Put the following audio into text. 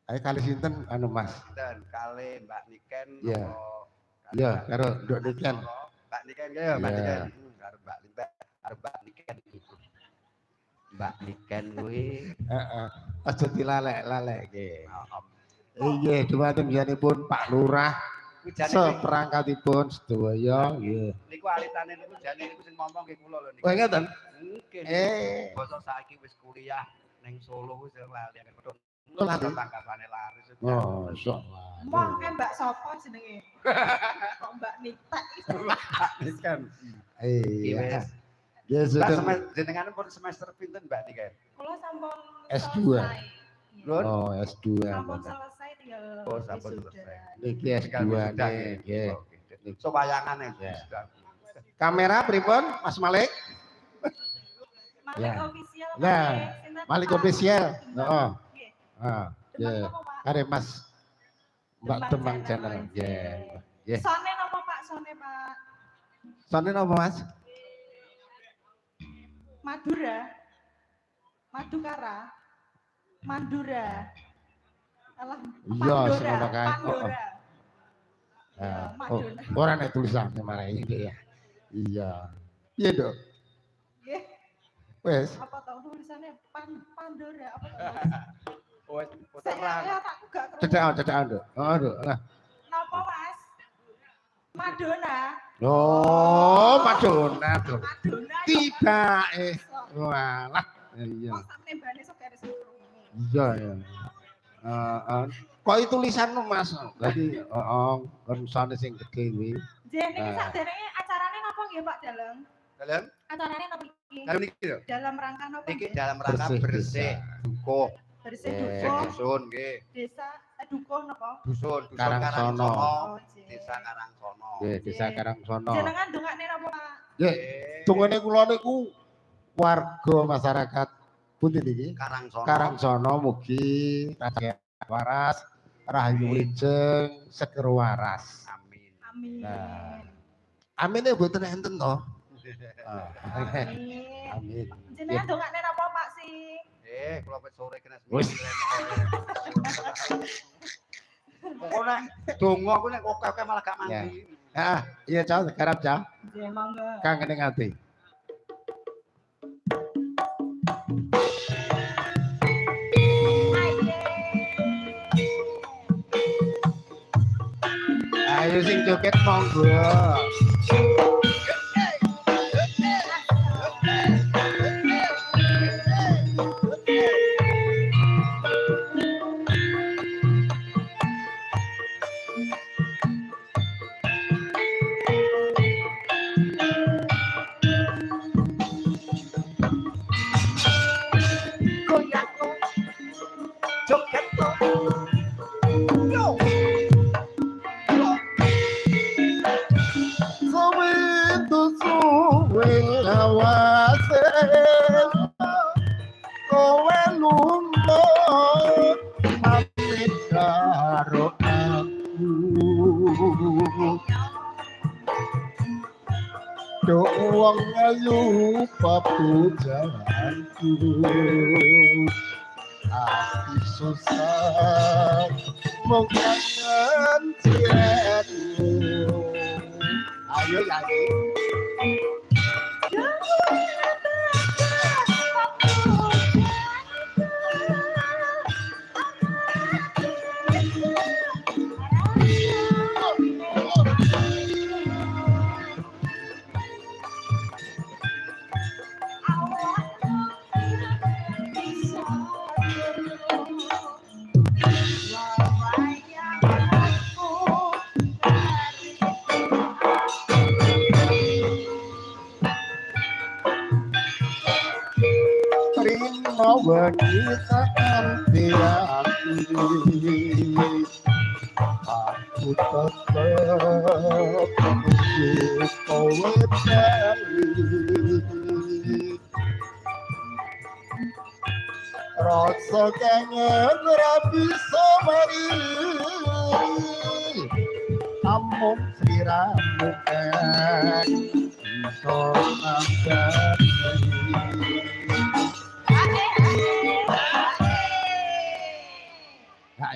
Ayo kali sinten anu Mas? Sinten kali Mbak Niken Iya. apa Iya, karo Nduk Niken. Mbak Niken ya Mbak Iya. Niken. Karo Mbak Niken, karo Mbak Niken. Mbak Niken kuwi Heeh. Aja dilalek-lalekke. maaf. Iya, dumateng biyanipun Pak Lurah Ujane kuwi seperangkatipun sedaya nggih. niku alitane niku jane niku sing ngomong nggih kula lho niku. Oh ngeten. Mungkin. Basa saiki wis kuliah ning Solo wis lali akeh pedhot. Lali. Tanggapane laris. Oh, masyaallah. Mong Mbak sapa jenenge? Kok Mbak Nita itu? Niken. Iya. Ya Mbak sudah. jenengan pun semester pinten Mbak Niken? Kula sampun S2. selesai. Lho, Oh, S2. Sampun selesai tinggal oh sampun wisuda. selesai. Niki S2 nggih. So wayangan ya. Ya. Kamera pripun Mas Malik? Malik Ya. official. Ya. Sinten, Malik Pak? official. Timbang. Heeh. Nggih. Ah, Timbang ya. apa, Pak? Kare Mas Mbak Timbang Tembang channel. channel. Ya. Ya. Sone napa Pak? Sone Pak. Sone napa Mas? Madura. Madukara. Mandura. Alah, Iya, Pandora. semono kae. Pandora. Ah, oh, Madonna. ora nek tulisannya marah ini ya. Iya. Iya, Dok. Nggih. Wes. Apa tahu tulisannya Pandora apa tahu? Wes Saya tak gak kerungu. Cedak, Dok. Oh, Dok. Lah. Napa Mas? Madonna. Oh, Madonna, Dok. Madonna. Tiba walah. Iya. Kok sak nembane sok garis kerungu. Iya, ya. Kok itu tulisanmu Mas? Berarti kon sone sing gede kuwi. Jen iki sakderenge acarane napa nggih Pak Dalem? Dalam Acarane napa iki? dalam niki lho. Dalam rangka napa? Niki nggih? dalam rangka bersih dukuh. Bersih Eh, dukuh Dusun nggih. desa dukuh napa? Dusun Karangsono. Oh, Desa Karangsono. Nggih, Desa Karangsono. Jenengan ndongakne napa Pak? Nggih, tungene kula niku warga masyarakat pundi niki? Karangsono. Karangsono mugi rakyat waras, rahayu wijeng, seger waras. Amin. Amin. Nah. Amin ya mboten enten to. Amin. Amin. Jenengan ndongakne napa Pak sih? Kula wis sore kena Wis. Pokoknya donga aku nek oke-oke malah gak mandi. Ah, iya Cak, garap Cak. Nggih, monggo. Kangen ati. Ayo sing joget monggo. Kowe lunga pamit karo aku. Dok wong ayu papujanku. Ati susah mung kangen ciatmu. Ayo lagi. Rino wanita anti aku. Aku tetap menunggu kowe bali. Rasa kangen ra bisa mari. Amun sliramu